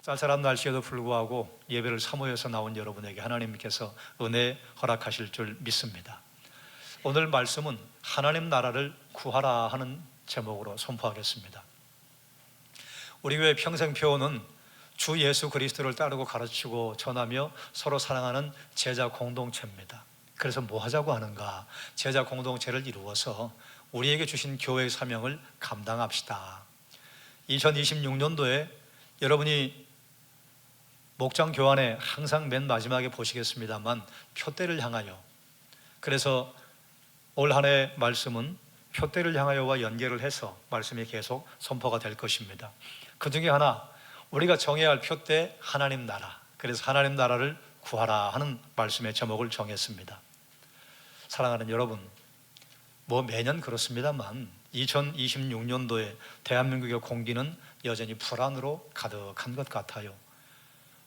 쌀쌀한 날씨에도 불구하고 예배를 사모해서 나온 여러분에게 하나님께서 은혜 허락하실 줄 믿습니다. 오늘 말씀은 하나님 나라를 구하라 하는 제목으로 선포하겠습니다. 우리 교회 평생표어는 주 예수 그리스도를 따르고 가르치고 전하며 서로 사랑하는 제자 공동체입니다. 그래서 뭐 하자고 하는가? 제자 공동체를 이루어서 우리에게 주신 교회의 사명을 감당합시다. 2026년도에 여러분이 목장 교환에 항상 맨 마지막에 보시겠습니다만 표대를 향하여, 그래서 올 한 해 말씀은 표대를 향하여와 연계를 해서 말씀이 계속 선포가 될 것입니다. 그 중에 하나, 우리가 정해야 할 표대 하나님 나라, 그래서 하나님 나라를 구하라 하는 말씀의 제목을 정했습니다. 사랑하는 여러분, 뭐 매년 그렇습니다만 2026년도에 대한민국의 공기는 여전히 불안으로 가득한 것 같아요.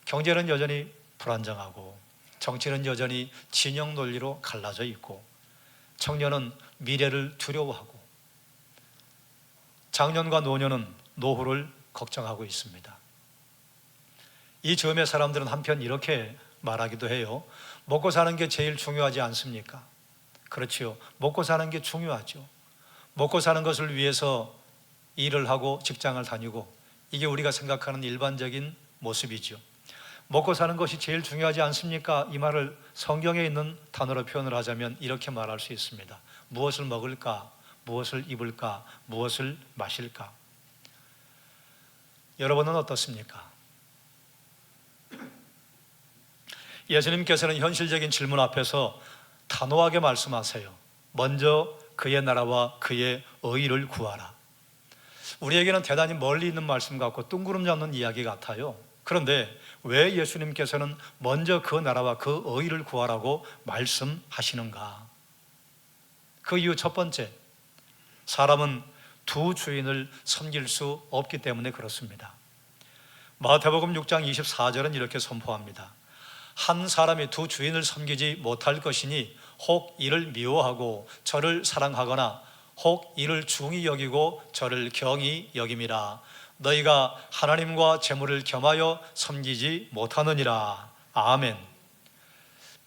경제는 여전히 불안정하고, 정치는 여전히 진영 논리로 갈라져 있고, 청년은 미래를 두려워하고, 장년과 노년은 노후를 걱정하고 있습니다. 이 즈음에 사람들은 한편 이렇게 말하기도 해요. 먹고 사는 게 제일 중요하지 않습니까? 그렇지요. 먹고 사는 게 중요하죠. 먹고 사는 것을 위해서 일을 하고 직장을 다니고, 이게 우리가 생각하는 일반적인 모습이죠. 먹고 사는 것이 제일 중요하지 않습니까? 이 말을 성경에 있는 단어로 표현을 하자면 이렇게 말할 수 있습니다. 무엇을 먹을까? 무엇을 입을까? 무엇을 마실까? 여러분은 어떻습니까? 예수님께서는 현실적인 질문 앞에서 단호하게 말씀하세요. 먼저 그의 나라와 그의 의를 구하라. 우리에게는 대단히 멀리 있는 말씀 같고 뜬구름 잡는 이야기 같아요. 그런데 왜 예수님께서는 먼저 그 나라와 그 의를 구하라고 말씀하시는가? 그 이유 첫 번째, 사람은 두 주인을 섬길 수 없기 때문에 그렇습니다. 마태복음 6장 24절은 이렇게 선포합니다. 한 사람이 두 주인을 섬기지 못할 것이니 혹 이를 미워하고 저를 사랑하거나 혹 이를 중히 여기고 저를 경히 여김이라. 너희가 하나님과 재물을 겸하여 섬기지 못하느니라. 아멘.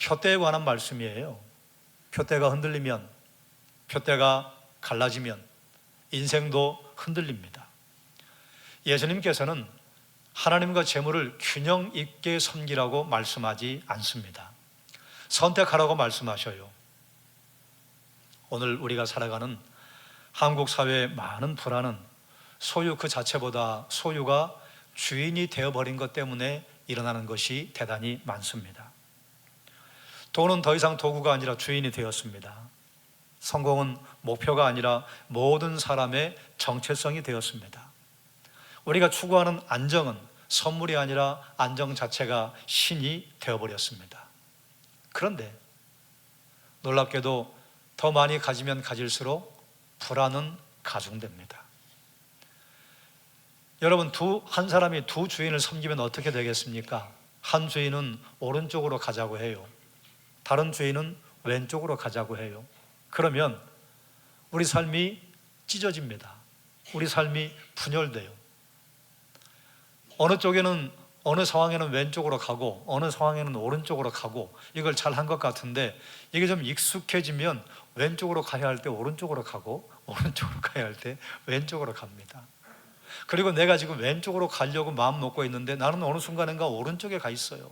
표대에 관한 말씀이에요. 표대가 흔들리면, 표대가 갈라지면 인생도 흔들립니다. 예수님께서는 하나님과 재물을 균형 있게 섬기라고 말씀하지 않습니다. 선택하라고 말씀하셔요. 오늘 우리가 살아가는 한국 사회의 많은 불안은 소유 그 자체보다 소유가 주인이 되어버린 것 때문에 일어나는 것이 대단히 많습니다. 돈은 더 이상 도구가 아니라 주인이 되었습니다. 성공은 목표가 아니라 모든 사람의 정체성이 되었습니다. 우리가 추구하는 안정은 선물이 아니라 안정 자체가 신이 되어버렸습니다. 그런데 놀랍게도 더 많이 가지면 가질수록 불안은 가중됩니다. 여러분, 한 사람이 두 주인을 섬기면 어떻게 되겠습니까? 한 주인은 오른쪽으로 가자고 해요. 다른 주인은 왼쪽으로 가자고 해요. 그러면 우리 삶이 찢어집니다. 우리 삶이 분열돼요. 어느 쪽에는, 어느 상황에는 왼쪽으로 가고 어느 상황에는 오른쪽으로 가고, 이걸 잘 한 것 같은데 이게 좀 익숙해지면 왼쪽으로 가야 할 때 오른쪽으로 가고 오른쪽으로 가야 할 때 왼쪽으로 갑니다. 그리고 내가 지금 왼쪽으로 가려고 마음 먹고 있는데 나는 어느 순간인가 오른쪽에 가 있어요.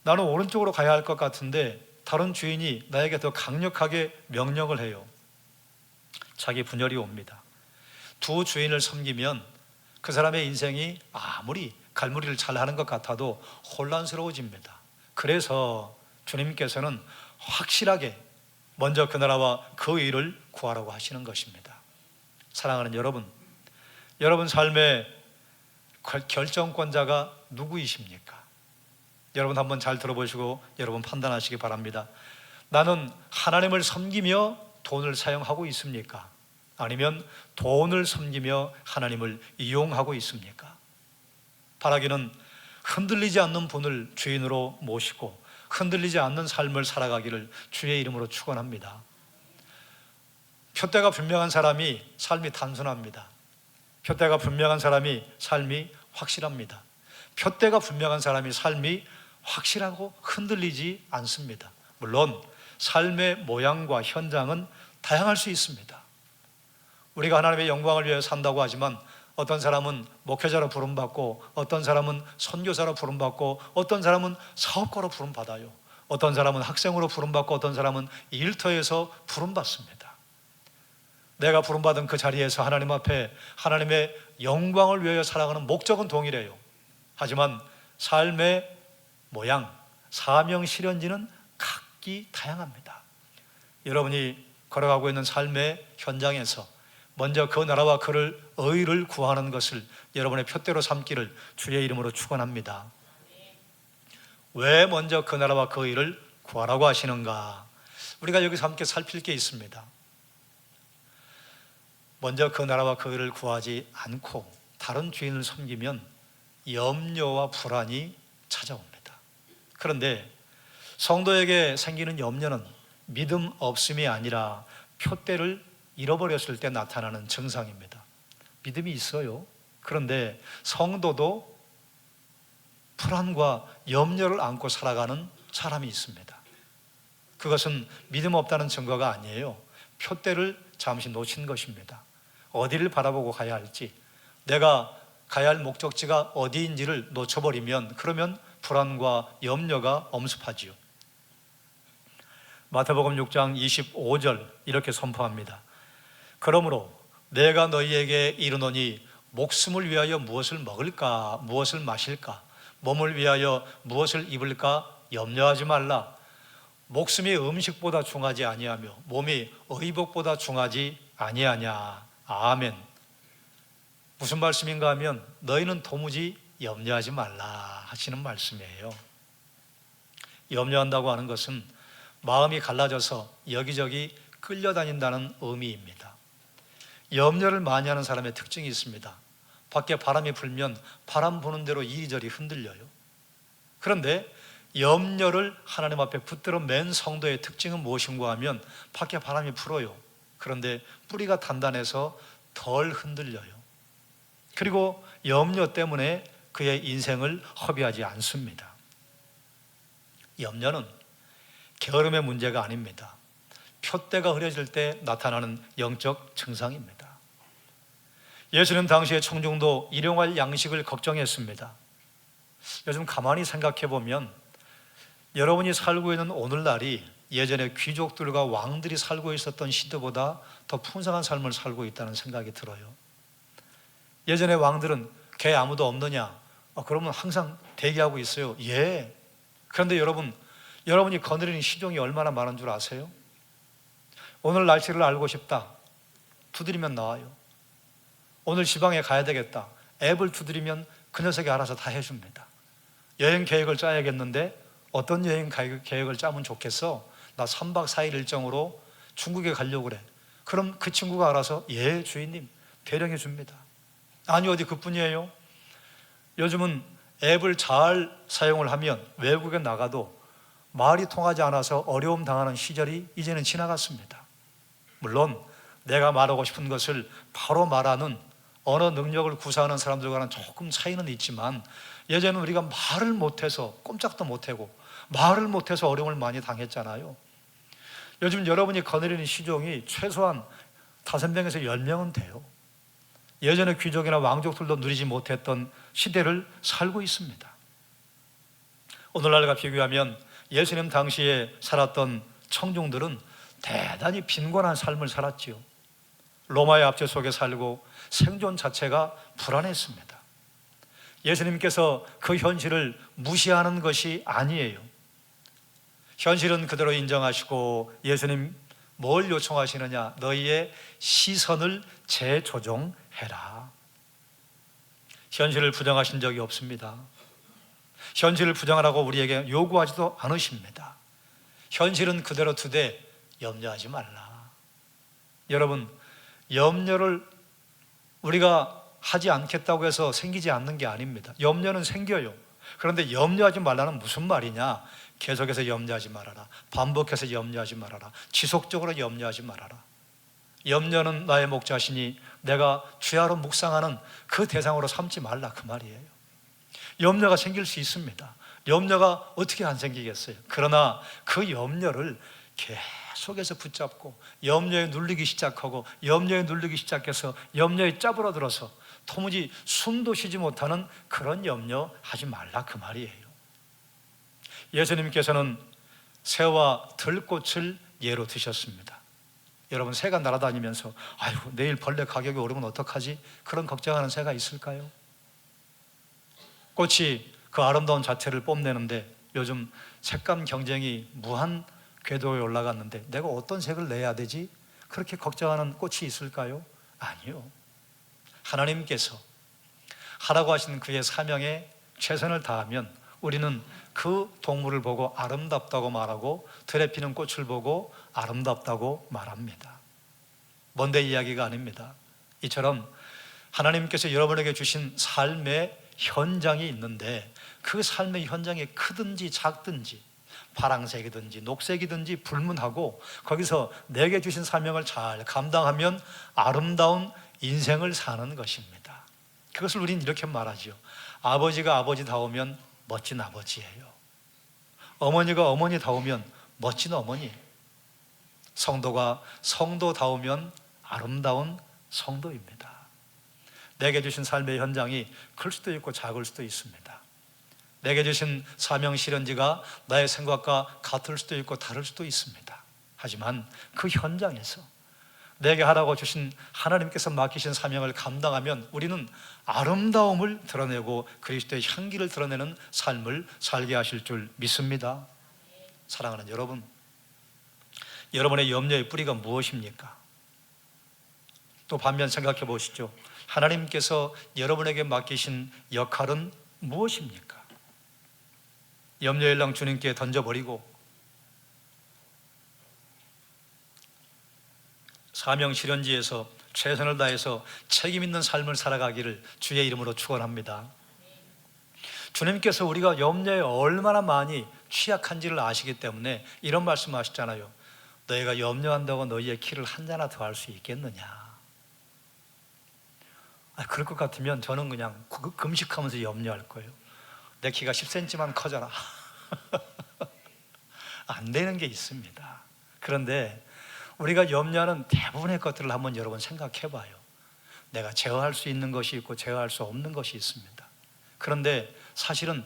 나는 오른쪽으로 가야 할 것 같은데 다른 주인이 나에게 더 강력하게 명령을 해요. 자기 분열이 옵니다. 두 주인을 섬기면 그 사람의 인생이 아무리 갈무리를 잘 하는 것 같아도 혼란스러워집니다. 그래서 주님께서는 확실하게 먼저 그 나라와 그 의를 구하라고 하시는 것입니다. 사랑하는 여러분, 여러분 삶의 결정권자가 누구이십니까? 여러분 한번 잘 들어보시고 여러분 판단하시기 바랍니다. 나는 하나님을 섬기며 돈을 사용하고 있습니까? 아니면 돈을 섬기며 하나님을 이용하고 있습니까? 바라기는 흔들리지 않는 분을 주인으로 모시고 흔들리지 않는 삶을 살아가기를 주의 이름으로 축원합니다. 표대가 분명한 사람이 삶이 단순합니다. 표대가 분명한 사람이 삶이 확실합니다. 표대가 분명한 사람이 삶이 확실하고 흔들리지 않습니다. 물론 삶의 모양과 현장은 다양할 수 있습니다. 우리가 하나님의 영광을 위해 산다고 하지만 어떤 사람은 목회자로 부름받고, 어떤 사람은 선교사로 부름받고, 어떤 사람은 사업가로 부름받아요. 어떤 사람은 학생으로 부름받고, 어떤 사람은 일터에서 부름받습니다. 내가 부름받은 그 자리에서 하나님 앞에 하나님의 영광을 위하여 살아가는 목적은 동일해요. 하지만 삶의 모양, 사명 실현지는 각기 다양합니다. 여러분이 걸어가고 있는 삶의 현장에서 먼저 그 나라와 그를 의를 구하는 것을 여러분의 표대로 삼기를 주의 이름으로 축원합니다. 왜 먼저 그 나라와 그 의를 구하라고 하시는가? 우리가 여기서 함께 살필 게 있습니다. 먼저 그 나라와 그 의를 구하지 않고 다른 주인을 섬기면 염려와 불안이 찾아옵니다. 그런데 성도에게 생기는 염려는 믿음 없음이 아니라 표대를 잃어버렸을 때 나타나는 증상입니다. 믿음이 있어요. 그런데 성도도 불안과 염려를 안고 살아가는 사람이 있습니다. 그것은 믿음 없다는 증거가 아니에요. 표대를 잠시 놓친 것입니다. 어디를 바라보고 가야 할지, 내가 가야 할 목적지가 어디인지를 놓쳐버리면 그러면 불안과 염려가 엄습하지요. 마태복음 6장 25절 이렇게 선포합니다. 그러므로 내가 너희에게 이르노니 목숨을 위하여 무엇을 먹을까, 무엇을 마실까, 몸을 위하여 무엇을 입을까 염려하지 말라. 목숨이 음식보다 중하지 아니하며 몸이 의복보다 중하지 아니하냐. 아멘. 무슨 말씀인가 하면 너희는 도무지 염려하지 말라 하시는 말씀이에요. 염려한다고 하는 것은 마음이 갈라져서 여기저기 끌려다닌다는 의미입니다. 염려를 많이 하는 사람의 특징이 있습니다. 밖에 바람이 불면 바람 부는 대로 이리저리 흔들려요. 그런데 염려를 하나님 앞에 붙들어 맨 성도의 특징은 무엇인가 하면 밖에 바람이 불어요. 그런데 뿌리가 단단해서 덜 흔들려요. 그리고 염려 때문에 그의 인생을 허비하지 않습니다. 염려는 게으름의 문제가 아닙니다. 표대가 흐려질 때 나타나는 영적 증상입니다. 예수님 당시에 청중도 일용할 양식을 걱정했습니다. 요즘 가만히 생각해 보면 여러분이 살고 있는 오늘날이 예전에 귀족들과 왕들이 살고 있었던 시대보다 더 풍성한 삶을 살고 있다는 생각이 들어요. 예전에 왕들은 개 아무도 없느냐? 그러면 항상 대기하고 있어요. 예. 그런데 여러분이 거느리는 시종이 얼마나 많은 줄 아세요? 오늘 날씨를 알고 싶다. 두드리면 나와요. 오늘 지방에 가야 되겠다. 앱을 두드리면 그 녀석이 알아서 다 해줍니다. 여행 계획을 짜야겠는데 어떤 여행 계획을 짜면 좋겠어? 나 3박 4일 일정으로 중국에 가려고 그래. 그럼 그 친구가 알아서 예 주인님 대령해 줍니다. 아니 어디 그뿐이에요. 요즘은 앱을 잘 사용을 하면 외국에 나가도 말이 통하지 않아서 어려움 당하는 시절이 이제는 지나갔습니다. 물론 내가 말하고 싶은 것을 바로 말하는 언어 능력을 구사하는 사람들과는 조금 차이는 있지만 예전에 우리가 말을 못해서 꼼짝도 못하고 말을 못해서 어려움을 많이 당했잖아요. 요즘 여러분이 거느리는 시종이 최소한 5명에서 10명은 돼요. 예전에 귀족이나 왕족들도 누리지 못했던 시대를 살고 있습니다. 오늘날과 비교하면 예수님 당시에 살았던 청중들은 대단히 빈곤한 삶을 살았지요. 로마의 압제 속에 살고 생존 자체가 불안했습니다. 예수님께서 그 현실을 무시하는 것이 아니에요. 현실은 그대로 인정하시고 예수님 뭘 요청하시느냐? 너희의 시선을 재조정해라. 현실을 부정하신 적이 없습니다. 현실을 부정하라고 우리에게 요구하지도 않으십니다. 현실은 그대로 두되 염려하지 말라. 여러분, 염려를 우리가 하지 않겠다고 해서 생기지 않는 게 아닙니다. 염려는 생겨요. 그런데 염려하지 말라는 무슨 말이냐? 계속해서 염려하지 말아라. 반복해서 염려하지 말아라. 지속적으로 염려하지 말아라. 염려는 나의 목자시니 내가 주야로 묵상하는 그 대상으로 삼지 말라, 그 말이에요. 염려가 생길 수 있습니다. 염려가 어떻게 안 생기겠어요? 그러나 그 염려를 계속해서 붙잡고 염려에 눌리기 시작하고 염려에 눌리기 시작해서 염려에 짜부러들어서 도무지 숨도 쉬지 못하는 그런 염려 하지 말라, 그 말이에요. 예수님께서는 새와 들꽃을 예로 드셨습니다. 여러분, 새가 날아다니면서 아이고 내일 벌레 가격이 오르면 어떡하지? 그런 걱정하는 새가 있을까요? 꽃이 그 아름다운 자체를 뽐내는데 요즘 색감 경쟁이 무한 궤도에 올라갔는데 내가 어떤 색을 내야 되지? 그렇게 걱정하는 꽃이 있을까요? 아니요. 하나님께서 하라고 하신 그의 사명에 최선을 다하면 우리는 그 동물을 보고 아름답다고 말하고 들에 피는 꽃을 보고 아름답다고 말합니다. 먼데 이야기가 아닙니다. 이처럼 하나님께서 여러분에게 주신 삶의 현장이 있는데 그 삶의 현장이 크든지 작든지 파란색이든지 녹색이든지 불문하고 거기서 내게 주신 사명을 잘 감당하면 아름다운 인생을 사는 것입니다. 그것을 우리는 이렇게 말하죠. 아버지가 아버지다우면 멋진 아버지예요. 어머니가 어머니다우면 멋진 어머니. 성도가 성도다우면 아름다운 성도입니다. 내게 주신 삶의 현장이 클 수도 있고 작을 수도 있습니다. 내게 주신 사명 실현지가 나의 생각과 같을 수도 있고 다를 수도 있습니다. 하지만 그 현장에서 내게 하라고 주신 하나님께서 맡기신 사명을 감당하면 우리는 아름다움을 드러내고 그리스도의 향기를 드러내는 삶을 살게 하실 줄 믿습니다. 사랑하는 여러분, 여러분의 염려의 뿌리가 무엇입니까? 또 반면 생각해 보시죠. 하나님께서 여러분에게 맡기신 역할은 무엇입니까? 염려의 랑 주님께 던져버리고 사명 실현지에서 최선을 다해서 책임 있는 삶을 살아가기를 주의 이름으로 축원합니다. 주님께서 우리가 염려에 얼마나 많이 취약한지를 아시기 때문에 이런 말씀하셨잖아요. 너희가 염려한다고 너희의 키를 한 자나 더 할 수 있겠느냐? 그럴 것 같으면 저는 그냥 금식하면서 염려할 거예요. 내 키가 10cm만 커져라. 안 되는 게 있습니다. 그런데 우리가 염려하는 대부분의 것들을 한번 여러분 생각해 봐요. 내가 제어할 수 있는 것이 있고 제어할 수 없는 것이 있습니다. 그런데 사실은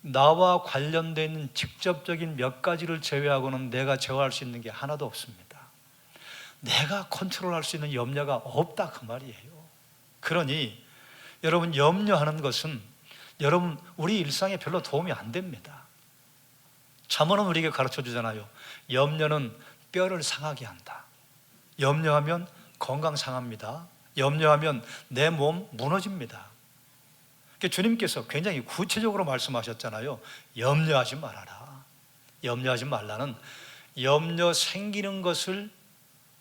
나와 관련되어 있는 직접적인 몇 가지를 제외하고는 내가 제어할 수 있는 게 하나도 없습니다. 내가 컨트롤할 수 있는 염려가 없다, 그 말이에요. 그러니 여러분, 염려하는 것은 여러분 우리 일상에 별로 도움이 안 됩니다. 잠언은 우리에게 가르쳐 주잖아요. 염려는 뼈를 상하게 한다. 염려하면 건강 상합니다. 염려하면 내 몸 무너집니다. 주님께서 굉장히 구체적으로 말씀하셨잖아요. 염려하지 말아라. 염려하지 말라는 염려 생기는 것을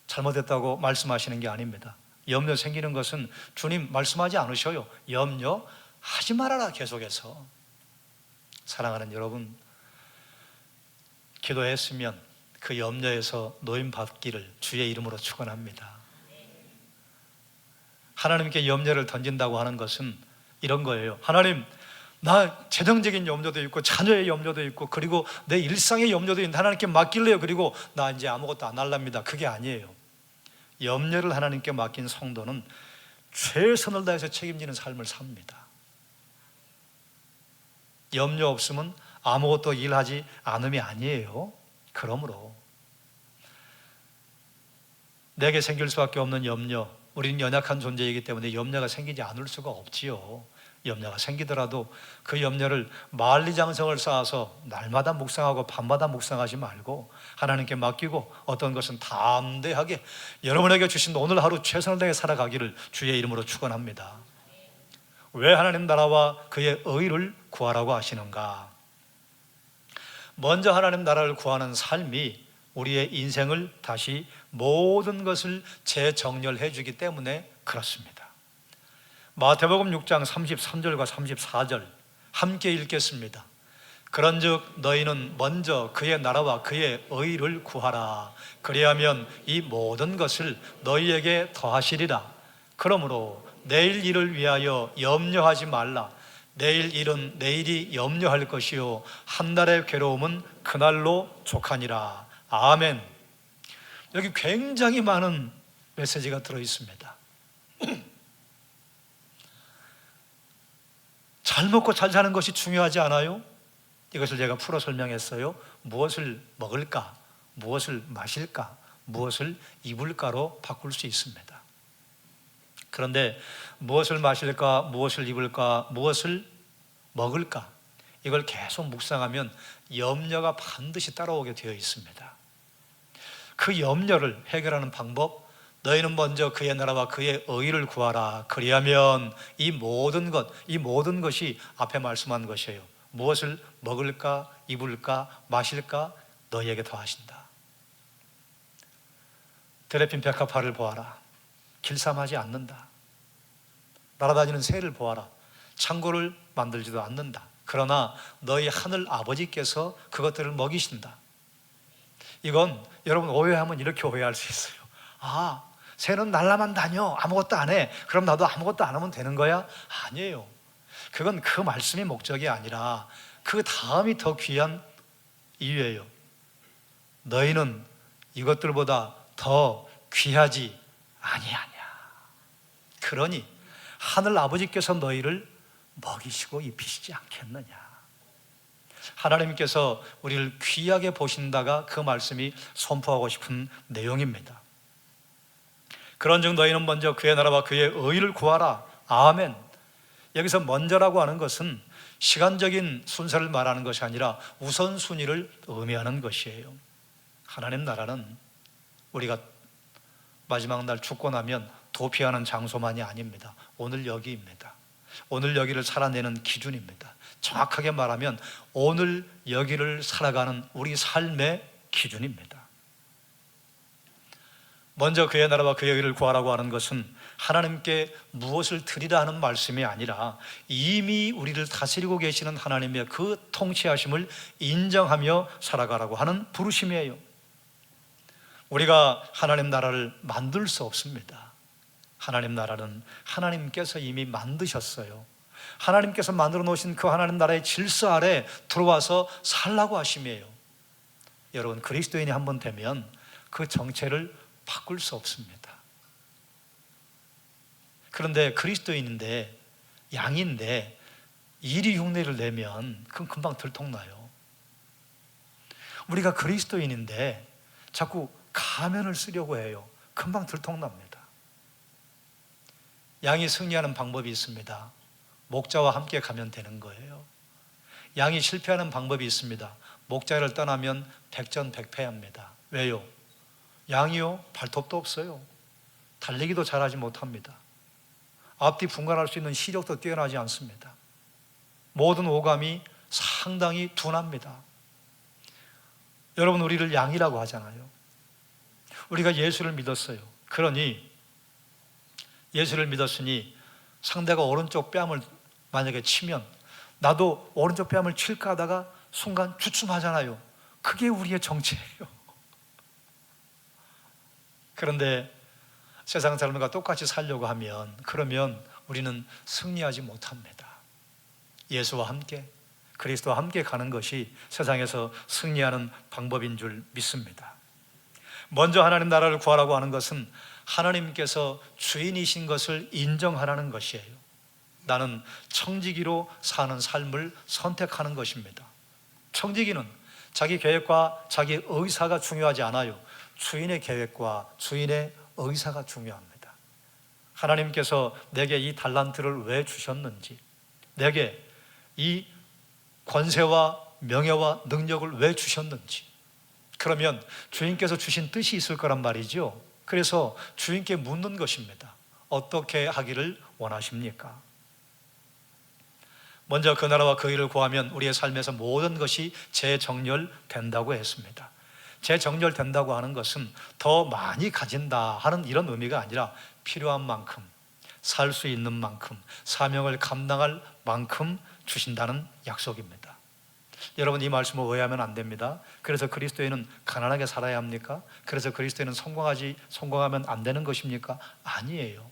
잘못했다고 말씀하시는 게 아닙니다. 염려 생기는 것은 주님 말씀하지 않으셔요. 염려하지 말아라, 계속해서. 사랑하는 여러분, 기도했으면 그 염려에서 노임받기를 주의 이름으로 축원합니다. 하나님께 염려를 던진다고 하는 것은 이런 거예요. 하나님, 나 재정적인 염려도 있고 자녀의 염려도 있고 그리고 내 일상의 염려도 있는데 하나님께 맡길래요. 그리고 나 이제 아무것도 안 할랍니다. 그게 아니에요. 염려를 하나님께 맡긴 성도는 최선을 다해서 책임지는 삶을 삽니다. 염려 없으면 아무것도 일하지 않음이 아니에요. 그러므로 내게 생길 수밖에 없는 염려, 우리는 연약한 존재이기 때문에 염려가 생기지 않을 수가 없지요. 염려가 생기더라도 그 염려를 만리장성을 쌓아서 날마다 묵상하고 밤마다 묵상하지 말고 하나님께 맡기고 어떤 것은 담대하게 여러분에게 주신 오늘 하루 최선을 다해 살아가기를 주의 이름으로 축원합니다. 왜 하나님 나라와 그의 의를 구하라고 하시는가? 먼저 하나님 나라를 구하는 삶이 우리의 인생을 다시 모든 것을 재정렬해 주기 때문에 그렇습니다. 마태복음 6장 33절과 34절 함께 읽겠습니다. 그런즉 너희는 먼저 그의 나라와 그의 의를 구하라. 그리하면 이 모든 것을 너희에게 더하시리라. 그러므로 내일 일을 위하여 염려하지 말라. 내일 일은 내일이 염려할 것이요 한 날의 괴로움은 그날로 족하니라. 아멘. 여기 굉장히 많은 메시지가 들어 있습니다. 잘 먹고 잘 사는 것이 중요하지 않아요? 이것을 제가 풀어 설명했어요. 무엇을 먹을까, 무엇을 마실까, 무엇을 입을까로 바꿀 수 있습니다. 그런데 무엇을 마실까, 무엇을 입을까, 무엇을 먹을까, 이걸 계속 묵상하면 염려가 반드시 따라오게 되어 있습니다. 그 염려를 해결하는 방법, 너희는 먼저 그의 나라와 그의 의를 구하라. 그리하면 이 모든 것이 앞에 말씀한 것이에요. 무엇을 먹을까, 입을까, 마실까 너희에게 더하신다. 드레핀 백합화를 보아라. 길쌈하지 않는다. 날아다니는 새를 보아라. 창고를 만들지도 않는다. 그러나 너희 하늘 아버지께서 그것들을 먹이신다. 이건 여러분 오해하면 이렇게 오해할 수 있어요. 아, 새는 날라만 다녀. 아무것도 안 해. 그럼 나도 아무것도 안 하면 되는 거야? 아니에요. 그건 그 말씀이 목적이 아니라 그 다음이 더 귀한 이유예요. 너희는 이것들보다 더 귀하지 아니하냐. 그러니 하늘 아버지께서 너희를 먹이시고 입히시지 않겠느냐. 하나님께서 우리를 귀하게 보신다가 그 말씀이 선포하고 싶은 내용입니다. 그런즉 너희는 먼저 그의 나라와 그의 의를 구하라. 아멘. 여기서 먼저라고 하는 것은 시간적인 순서를 말하는 것이 아니라 우선순위를 의미하는 것이에요. 하나님 나라는 우리가 마지막 날 죽고 나면 도피하는 장소만이 아닙니다. 오늘 여기입니다. 오늘 여기를 살아내는 기준입니다. 정확하게 말하면 오늘 여기를 살아가는 우리 삶의 기준입니다. 먼저 그의 나라와 그의 의를 구하라고 하는 것은 하나님께 무엇을 드리라 하는 말씀이 아니라 이미 우리를 다스리고 계시는 하나님의 그 통치하심을 인정하며 살아가라고 하는 부르심이에요. 우리가 하나님 나라를 만들 수 없습니다. 하나님 나라는 하나님께서 이미 만드셨어요. 하나님께서 만들어 놓으신 그 하나님 나라의 질서 아래 들어와서 살라고 하심이에요. 여러분, 그리스도인이 한번 되면 그 정체를 바꿀 수 없습니다. 그런데 그리스도인인데, 양인데 이리 흉내를 내면 그건 금방 들통나요. 우리가 그리스도인인데 자꾸 가면을 쓰려고 해요. 금방 들통납니다. 양이 승리하는 방법이 있습니다. 목자와 함께 가면 되는 거예요. 양이 실패하는 방법이 있습니다. 목자를 떠나면 백전백패합니다. 왜요? 양이요, 발톱도 없어요. 달리기도 잘하지 못합니다. 앞뒤 분간할 수 있는 시력도 뛰어나지 않습니다. 모든 오감이 상당히 둔합니다. 여러분, 우리를 양이라고 하잖아요. 우리가 예수를 믿었어요. 그러니 예수를 믿었으니 상대가 오른쪽 뺨을 만약에 치면 나도 오른쪽 뺨을 칠까 하다가 순간 주춤하잖아요. 그게 우리의 정체예요. 그런데 세상 사람과 똑같이 살려고 하면 그러면 우리는 승리하지 못합니다. 예수와 함께, 그리스도와 함께 가는 것이 세상에서 승리하는 방법인 줄 믿습니다. 먼저 하나님 나라를 구하라고 하는 것은 하나님께서 주인이신 것을 인정하라는 것이에요. 나는 청지기로 사는 삶을 선택하는 것입니다. 청지기는 자기 계획과 자기 의사가 중요하지 않아요. 주인의 계획과 주인의 의사가 중요합니다. 하나님께서 내게 이 달란트를 왜 주셨는지, 내게 이 권세와 명예와 능력을 왜 주셨는지, 그러면 주인께서 주신 뜻이 있을 거란 말이죠. 그래서 주인께 묻는 것입니다. 어떻게 하기를 원하십니까? 먼저 그 나라와 그 일을 구하면 우리의 삶에서 모든 것이 재정렬된다고 했습니다. 재정렬된다고 하는 것은 더 많이 가진다 하는 이런 의미가 아니라 필요한 만큼, 살 수 있는 만큼, 사명을 감당할 만큼 주신다는 약속입니다. 여러분, 이 말씀을 오해하면 안 됩니다. 그래서 그리스도인은 가난하게 살아야 합니까? 그래서 그리스도인은 성공하면 안 되는 것입니까? 아니에요.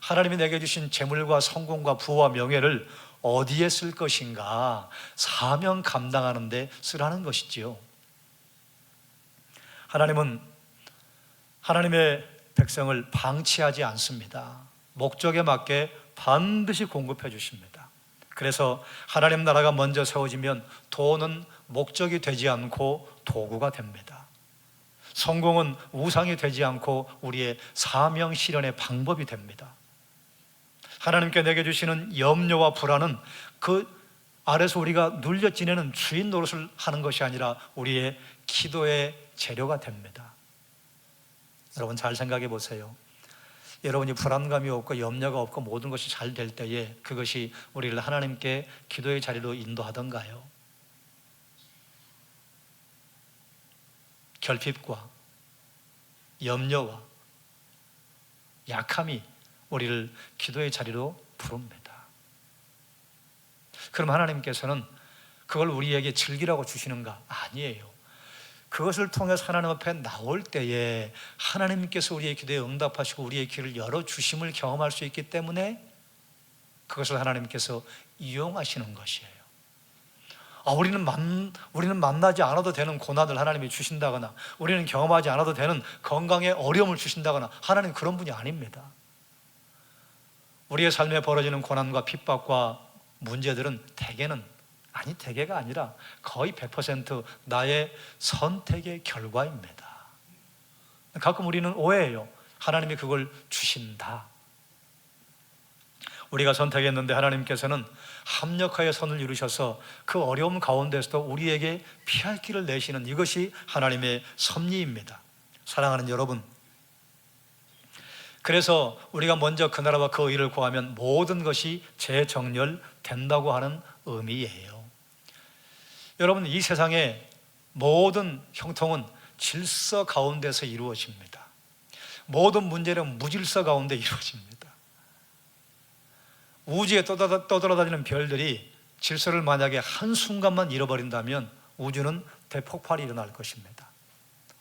하나님이 내게 주신 재물과 성공과 부와 명예를 어디에 쓸 것인가? 사명 감당하는 데 쓰라는 것이지요. 하나님은 하나님의 백성을 방치하지 않습니다. 목적에 맞게 반드시 공급해 주십니다. 그래서 하나님 나라가 먼저 세워지면 돈은 목적이 되지 않고 도구가 됩니다. 성공은 우상이 되지 않고 우리의 사명 실현의 방법이 됩니다. 하나님께 내게 주시는 염려와 불안은 그 아래서 우리가 눌려 지내는 주인 노릇을 하는 것이 아니라 우리의 기도의 재료가 됩니다. 여러분, 잘 생각해 보세요. 여러분이 불안감이 없고 염려가 없고 모든 것이 잘 될 때에 그것이 우리를 하나님께 기도의 자리로 인도하던가요? 결핍과 염려와 약함이 우리를 기도의 자리로 부릅니다. 그럼 하나님께서는 그걸 우리에게 즐기라고 주시는가? 아니에요. 그것을 통해서 하나님 앞에 나올 때에 하나님께서 우리의 기도에 응답하시고 우리의 길을 열어주심을 경험할 수 있기 때문에 그것을 하나님께서 이용하시는 것이에요. 우리는 만나지 않아도 되는 고난을 하나님이 주신다거나 우리는 경험하지 않아도 되는 건강에 어려움을 주신다거나 하나님 그런 분이 아닙니다. 우리의 삶에 벌어지는 고난과 핍박과 문제들은 대개가 아니라 거의 100% 나의 선택의 결과입니다. 가끔 우리는 오해해요. 하나님이 그걸 주신다. 우리가 선택했는데 하나님께서는 합력하여 선을 이루셔서 그 어려움 가운데서도 우리에게 피할 길을 내시는 이것이 하나님의 섭리입니다. 사랑하는 여러분, 그래서 우리가 먼저 그 나라와 그 의를 구하면 모든 것이 재정렬된다고 하는 의미예요. 여러분, 이 세상의 모든 형통은 질서 가운데서 이루어집니다. 모든 문제는 무질서 가운데 이루어집니다. 우주에 떠돌아다니는 별들이 질서를 만약에 한순간만 잃어버린다면 우주는 대폭발이 일어날 것입니다.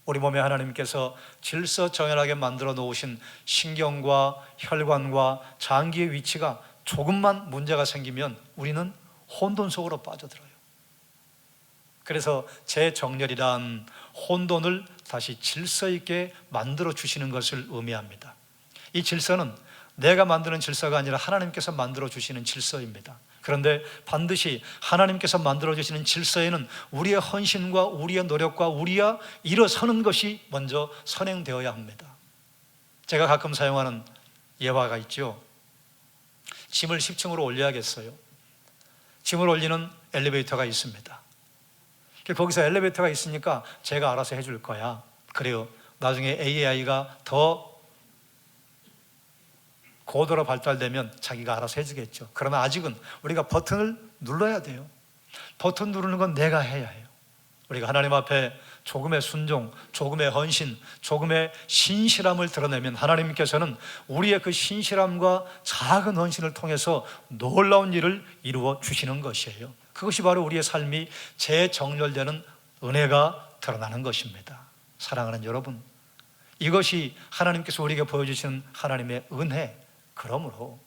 우리 몸에 하나님께서 질서 정연하게 만들어 놓으신 신경과 혈관과 장기의 위치가 조금만 문제가 생기면 우리는 혼돈 속으로 빠져들어요. 그래서 재정렬이란 혼돈을 다시 질서 있게 만들어 주시는 것을 의미합니다. 이 질서는 내가 만드는 질서가 아니라 하나님께서 만들어 주시는 질서입니다. 그런데 반드시 하나님께서 만들어 주시는 질서에는 우리의 헌신과 우리의 노력과 우리가 일어서는 것이 먼저 선행되어야 합니다. 제가 가끔 사용하는 예화가 있죠. 짐을 10층으로 올려야겠어요. 짐을 올리는 엘리베이터가 있습니다. 거기서 엘리베이터가 있으니까 제가 알아서 해줄 거야. 그래요. 나중에 AI가 더 고도로 발달되면 자기가 알아서 해주겠죠. 그러나 아직은 우리가 버튼을 눌러야 돼요. 버튼 누르는 건 내가 해야 해요. 우리가 하나님 앞에 조금의 순종, 조금의 헌신, 조금의 신실함을 드러내면 하나님께서는 우리의 그 신실함과 작은 헌신을 통해서 놀라운 일을 이루어 주시는 것이에요. 그것이 바로 우리의 삶이 재정렬되는 은혜가 드러나는 것입니다. 사랑하는 여러분, 이것이 하나님께서 우리에게 보여주시는 하나님의 은혜. 그러므로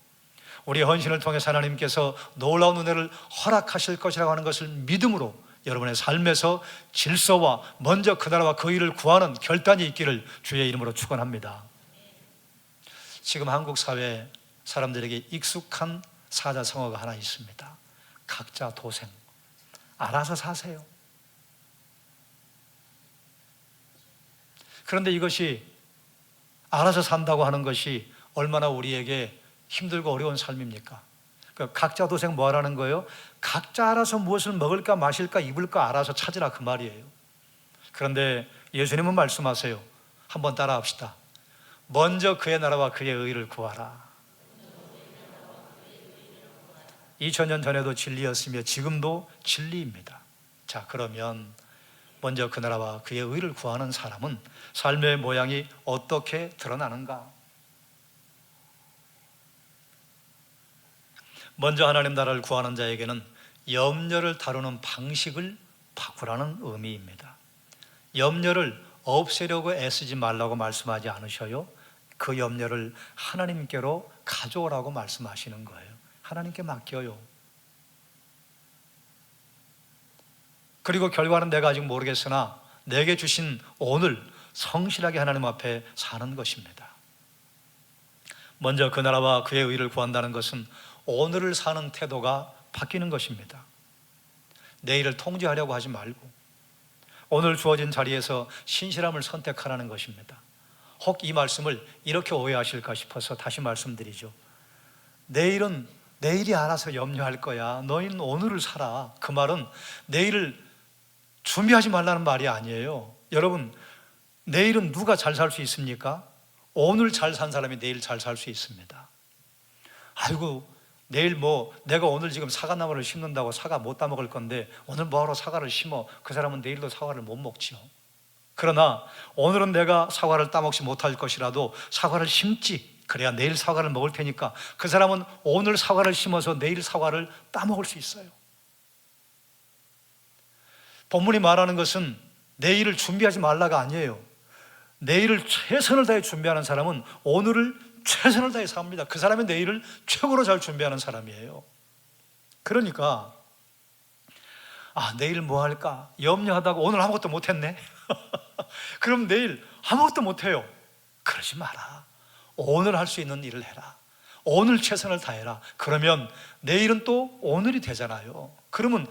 우리의 헌신을 통해서 하나님께서 놀라운 은혜를 허락하실 것이라고 하는 것을 믿음으로 여러분의 삶에서 질서와 먼저 그 나라와 그 일을 구하는 결단이 있기를 주의 이름으로 축원합니다. 지금 한국 사회 사람들에게 익숙한 사자성어가 하나 있습니다. 각자 도생. 알아서 사세요. 그런데 이것이 알아서 산다고 하는 것이 얼마나 우리에게 힘들고 어려운 삶입니까? 각자 도생 뭐 하라는 거예요? 각자 알아서 무엇을 먹을까 마실까 입을까 알아서 찾으라 그 말이에요. 그런데 예수님은 말씀하세요. 한번 따라 합시다. 먼저 그의 나라와 그의 의를 구하라. 2000년 전에도 진리였으며 지금도 진리입니다. 자, 그러면 먼저 그 나라와 그의 의를 구하는 사람은 삶의 모양이 어떻게 드러나는가? 먼저 하나님 나라를 구하는 자에게는 염려를 다루는 방식을 바꾸라는 의미입니다. 염려를 없애려고 애쓰지 말라고 말씀하지 않으셔요. 그 염려를 하나님께로 가져오라고 말씀하시는 거예요. 하나님께 맡겨요. 그리고 결과는 내가 아직 모르겠으나 내게 주신 오늘 성실하게 하나님 앞에 사는 것입니다. 먼저 그 나라와 그의 의를 구한다는 것은 오늘을 사는 태도가 바뀌는 것입니다. 내일을 통제하려고 하지 말고 오늘 주어진 자리에서 신실함을 선택하라는 것입니다. 혹 이 말씀을 이렇게 오해하실까 싶어서 다시 말씀드리죠. 내일은 내일이 알아서 염려할 거야. 너희는 오늘을 살아. 그 말은 내일을 준비하지 말라는 말이 아니에요. 여러분, 내일은 누가 잘 살 수 있습니까? 오늘 잘 산 사람이 내일 잘 살 수 있습니다. 아이고, 내일 내가 오늘 지금 사과나무를 심는다고 사과 못 따먹을 건데 오늘 뭐하러 사과를 심어? 그 사람은 내일도 사과를 못 먹지요. 그러나 오늘은 내가 사과를 따먹지 못할 것이라도 사과를 심지, 그래야 내일 사과를 먹을 테니까 그 사람은 오늘 사과를 심어서 내일 사과를 따먹을 수 있어요. 본문이 말하는 것은 내일을 준비하지 말라가 아니에요. 내일을 최선을 다해 준비하는 사람은 오늘을 최선을 다해 삽니다. 그 사람이 내일을 최고로 잘 준비하는 사람이에요. 그러니까 내일 뭐 할까 염려하다가 오늘 아무것도 못했네. 그럼 내일 아무것도 못해요. 그러지 마라. 오늘 할 수 있는 일을 해라. 오늘 최선을 다해라. 그러면 내일은 또 오늘이 되잖아요. 그러면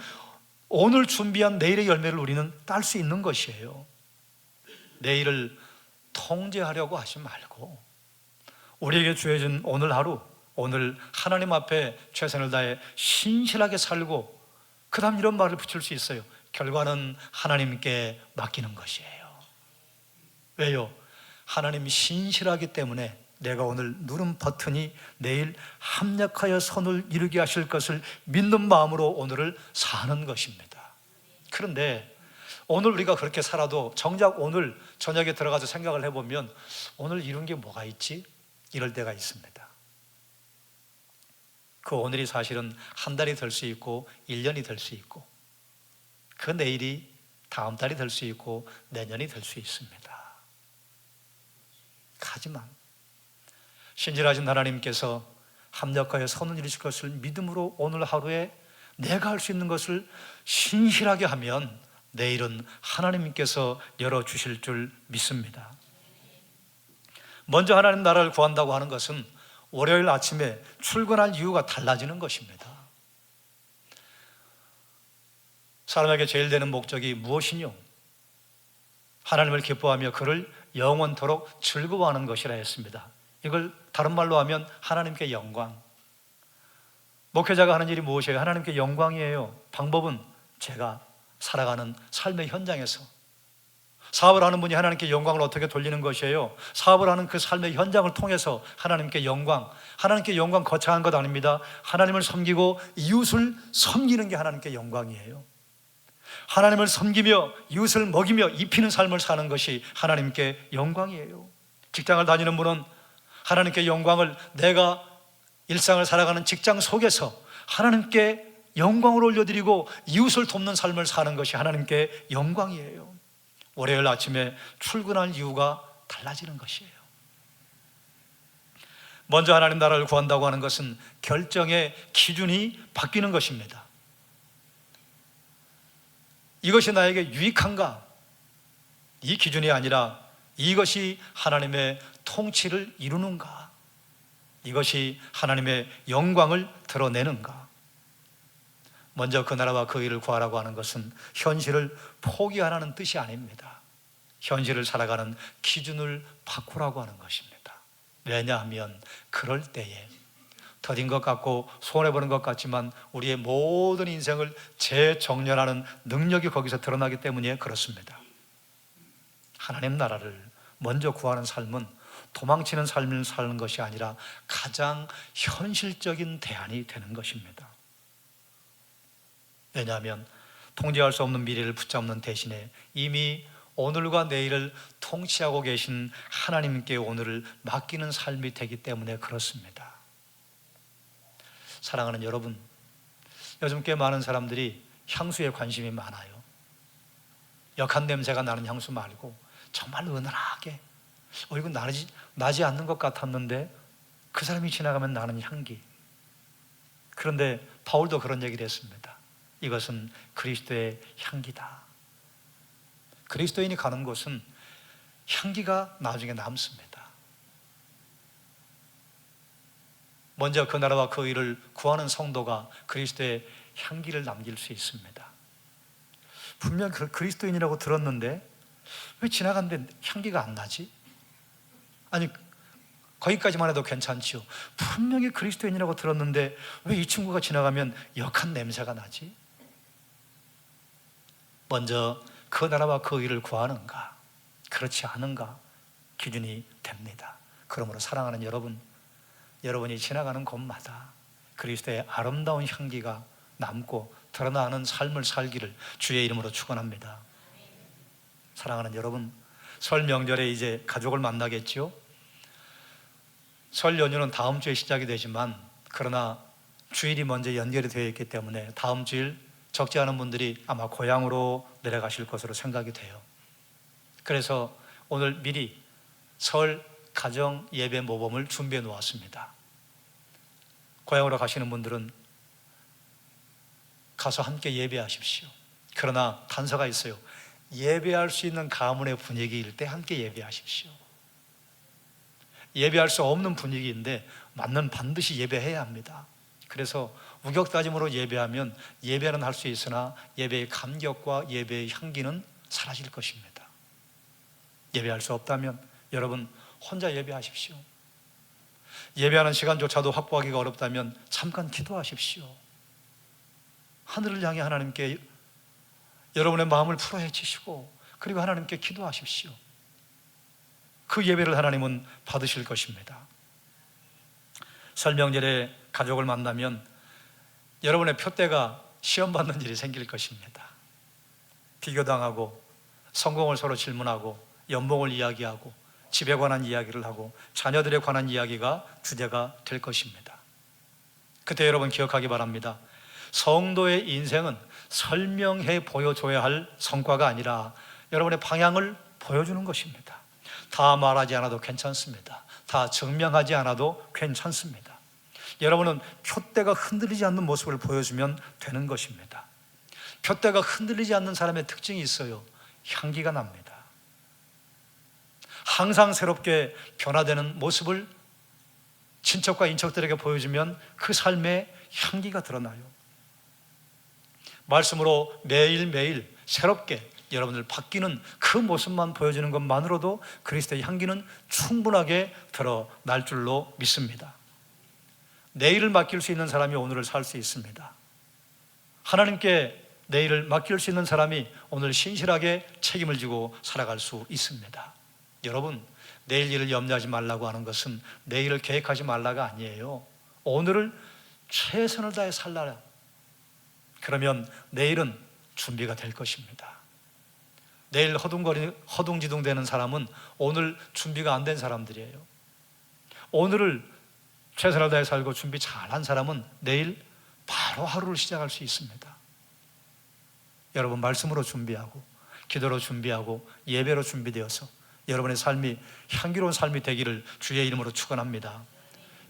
오늘 준비한 내일의 열매를 우리는 딸 수 있는 것이에요. 내일을 통제하려고 하지 말고 우리에게 주어진 오늘 하루, 오늘 하나님 앞에 최선을 다해 신실하게 살고, 그 다음 이런 말을 붙일 수 있어요. 결과는 하나님께 맡기는 것이에요. 왜요? 하나님이 신실하기 때문에 내가 오늘 누른 버튼이 내일 합력하여 선을 이루게 하실 것을 믿는 마음으로 오늘을 사는 것입니다. 그런데 오늘 우리가 그렇게 살아도 정작 오늘 저녁에 들어가서 생각을 해보면 오늘 이룬 게 뭐가 있지? 이럴 때가 있습니다. 그 오늘이 사실은 한 달이 될 수 있고 1년이 될 수 있고 그 내일이 다음 달이 될 수 있고 내년이 될 수 있습니다. 하지만 신실하신 하나님께서 합력하여 선을 이루실 것을 믿음으로 오늘 하루에 내가 할 수 있는 것을 신실하게 하면 내일은 하나님께서 열어주실 줄 믿습니다. 먼저 하나님 나라를 구한다고 하는 것은 월요일 아침에 출근할 이유가 달라지는 것입니다. 사람에게 제일 되는 목적이 무엇이뇨? 하나님을 기뻐하며 그를 영원토록 즐거워하는 것이라 했습니다. 이걸 다른 말로 하면 하나님께 영광. 목회자가 하는 일이 무엇이에요? 하나님께 영광이에요. 방법은 제가 살아가는 삶의 현장에서 사업을 하는 분이 하나님께 영광을 어떻게 돌리는 것이에요? 사업을 하는 그 삶의 현장을 통해서 하나님께 영광, 하나님께 영광 거창한 것 아닙니다. 하나님을 섬기고 이웃을 섬기는 게 하나님께 영광이에요. 하나님을 섬기며 이웃을 먹이며 입히는 삶을 사는 것이 하나님께 영광이에요. 직장을 다니는 분은 하나님께 영광을 내가 일상을 살아가는 직장 속에서 하나님께 영광을 올려드리고 이웃을 돕는 삶을 사는 것이 하나님께 영광이에요. 월요일 아침에 출근할 이유가 달라지는 것이에요. 먼저 하나님 나라를 구한다고 하는 것은 결정의 기준이 바뀌는 것입니다. 이것이 나에게 유익한가? 이 기준이 아니라 이것이 하나님의 통치를 이루는가? 이것이 하나님의 영광을 드러내는가? 먼저 그 나라와 그 일을 구하라고 하는 것은 현실을 포기하라는 뜻이 아닙니다. 현실을 살아가는 기준을 바꾸라고 하는 것입니다. 왜냐하면 그럴 때에 더딘 것 같고 손해보는 것 같지만 우리의 모든 인생을 재정렬하는 능력이 거기서 드러나기 때문에 그렇습니다. 하나님 나라를 먼저 구하는 삶은 도망치는 삶을 사는 것이 아니라 가장 현실적인 대안이 되는 것입니다. 왜냐하면 통제할 수 없는 미래를 붙잡는 대신에 이미 오늘과 내일을 통치하고 계신 하나님께 오늘을 맡기는 삶이 되기 때문에 그렇습니다. 사랑하는 여러분, 요즘 꽤 많은 사람들이 향수에 관심이 많아요. 역한 냄새가 나는 향수 말고 정말 은은하게, 이거 나지 않는 것 같았는데 그 사람이 지나가면 나는 향기. 그런데 바울도 그런 얘기를 했습니다. 이것은 그리스도의 향기다. 그리스도인이 가는 곳은 향기가 나중에 남습니다. 먼저 그 나라와 그 의를 구하는 성도가 그리스도의 향기를 남길 수 있습니다. 분명 그리스도인이라고 들었는데 왜 지나갔는데 향기가 안 나지? 아니, 거기까지만 해도 괜찮지요. 분명히 그리스도인이라고 들었는데 왜 이 친구가 지나가면 역한 냄새가 나지? 먼저 그 나라와 그 의를 구하는가, 그렇지 않은가 기준이 됩니다. 그러므로 사랑하는 여러분, 여러분이 지나가는 곳마다 그리스도의 아름다운 향기가 남고 드러나는 삶을 살기를 주의 이름으로 축원합니다. 사랑하는 여러분, 설 명절에 이제 가족을 만나겠죠? 설 연휴는 다음 주에 시작이 되지만 그러나 주일이 먼저 연결이 되어 있기 때문에 다음 주일 적지 않은 분들이 아마 고향으로 내려가실 것으로 생각이 돼요. 그래서 오늘 미리 설 가정 예배 모범을 준비해 놓았습니다. 고향으로 가시는 분들은 가서 함께 예배하십시오. 그러나 단서가 있어요. 예배할 수 있는 가문의 분위기일 때 함께 예배하십시오. 예배할 수 없는 분위기인데 맞는 반드시 예배해야 합니다. 그래서 우격다짐으로 예배하면 예배는 할 수 있으나 예배의 감격과 예배의 향기는 사라질 것입니다. 예배할 수 없다면 여러분 혼자 예배하십시오. 예배하는 시간조차도 확보하기가 어렵다면 잠깐 기도하십시오. 하늘을 향해 하나님께 여러분의 마음을 풀어헤치시고 그리고 하나님께 기도하십시오. 그 예배를 하나님은 받으실 것입니다. 설 명절에 가족을 만나면 여러분의 표대가 시험받는 일이 생길 것입니다. 비교당하고 성공을 서로 질문하고 연봉을 이야기하고 집에 관한 이야기를 하고 자녀들에 관한 이야기가 주제가 될 것입니다. 그때 여러분 기억하기 바랍니다. 성도의 인생은 설명해 보여줘야 할 성과가 아니라 여러분의 방향을 보여주는 것입니다. 다 말하지 않아도 괜찮습니다. 다 증명하지 않아도 괜찮습니다. 여러분은 푯대가 흔들리지 않는 모습을 보여주면 되는 것입니다. 푯대가 흔들리지 않는 사람의 특징이 있어요. 향기가 납니다. 항상 새롭게 변화되는 모습을 친척과 인척들에게 보여주면 그 삶의 향기가 드러나요. 말씀으로 매일매일 새롭게 여러분들 바뀌는 그 모습만 보여주는 것만으로도 그리스도의 향기는 충분하게 드러날 줄로 믿습니다. 내일을 맡길 수 있는 사람이 오늘을 살 수 있습니다. 하나님께 내일을 맡길 수 있는 사람이 오늘 신실하게 책임을 지고 살아갈 수 있습니다. 여러분, 내일 일을 염려하지 말라고 하는 것은 내일을 계획하지 말라가 아니에요. 오늘을 최선을 다해 살라. 그러면 내일은 준비가 될 것입니다. 내일 허둥지둥 되는 사람은 오늘 준비가 안 된 사람들이에요. 오늘을 최선을 다해 살고 준비 잘한 사람은 내일 바로 하루를 시작할 수 있습니다. 여러분, 말씀으로 준비하고 기도로 준비하고 예배로 준비되어서 여러분의 삶이 향기로운 삶이 되기를 주의 이름으로 축원합니다.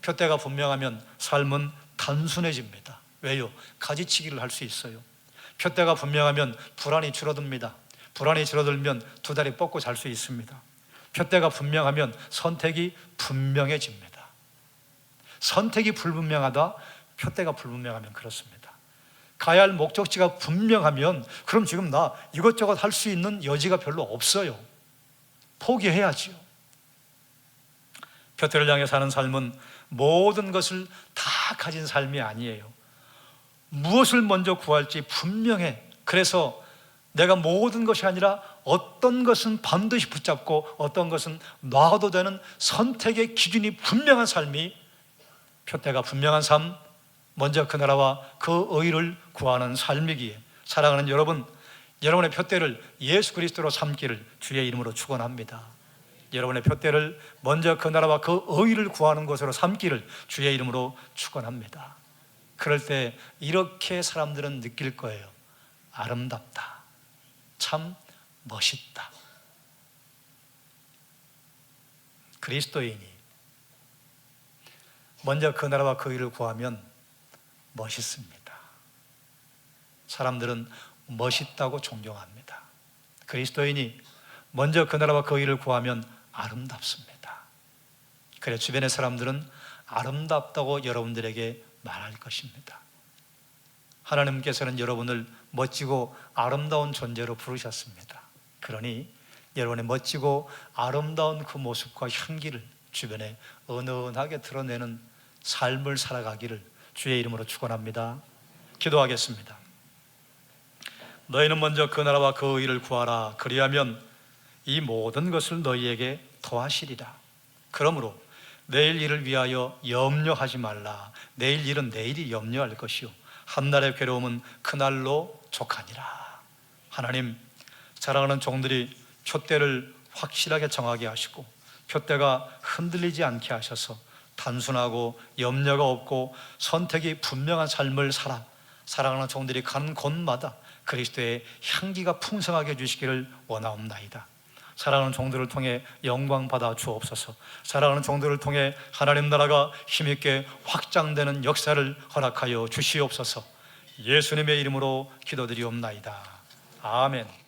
표대가 분명하면 삶은 단순해집니다. 왜요? 가지치기를 할 수 있어요. 표대가 분명하면 불안이 줄어듭니다. 불안이 줄어들면 두 다리 뻗고 잘 수 있습니다. 표대가 분명하면 선택이 분명해집니다. 선택이 불분명하다, 표대가 불분명하면 그렇습니다. 가야 할 목적지가 분명하면 그럼 지금 나 이것저것 할 수 있는 여지가 별로 없어요. 포기해야지요. 표대를 향해 사는 삶은 모든 것을 다 가진 삶이 아니에요. 무엇을 먼저 구할지 분명해. 그래서 내가 모든 것이 아니라 어떤 것은 반드시 붙잡고 어떤 것은 놔도 되는 선택의 기준이 분명한 삶이 표대가 분명한 삶, 먼저 그 나라와 그 의를 구하는 삶이기에 사랑하는 여러분, 여러분의 표대를 예수 그리스도로 삼기를 주의 이름으로 축원합니다. 여러분의 표대를 먼저 그 나라와 그 의를 구하는 것으로 삼기를 주의 이름으로 축원합니다. 그럴 때 이렇게 사람들은 느낄 거예요. 아름답다. 참 멋있다. 그리스도인이 먼저 그 나라와 그 일을 구하면 멋있습니다. 사람들은 멋있다고 존경합니다. 그리스도인이 먼저 그 나라와 그 일을 구하면 아름답습니다. 그래 주변의 사람들은 아름답다고 여러분들에게 말할 것입니다. 하나님께서는 여러분을 멋지고 아름다운 존재로 부르셨습니다. 그러니 여러분의 멋지고 아름다운 그 모습과 향기를 주변에 은은하게 드러내는 삶을 살아가기를 주의 이름으로 축원합니다. 기도하겠습니다. 너희는 먼저 그 나라와 그 의를 구하라. 그리하면 이 모든 것을 너희에게 더하시리라. 그러므로 내일 일을 위하여 염려하지 말라. 내일 일은 내일이 염려할 것이요 한날의 괴로움은 그날로 족하니라. 하나님, 사랑하는 종들이 표대를 확실하게 정하게 하시고 표대가 흔들리지 않게 하셔서 단순하고 염려가 없고 선택이 분명한 삶을 살아 사랑하는 종들이 가는 곳마다 그리스도의 향기가 풍성하게 해주시기를 원하옵나이다. 사랑하는 종들을 통해 영광 받아 주옵소서. 사랑하는 종들을 통해 하나님 나라가 힘있게 확장되는 역사를 허락하여 주시옵소서. 예수님의 이름으로 기도드리옵나이다. 아멘.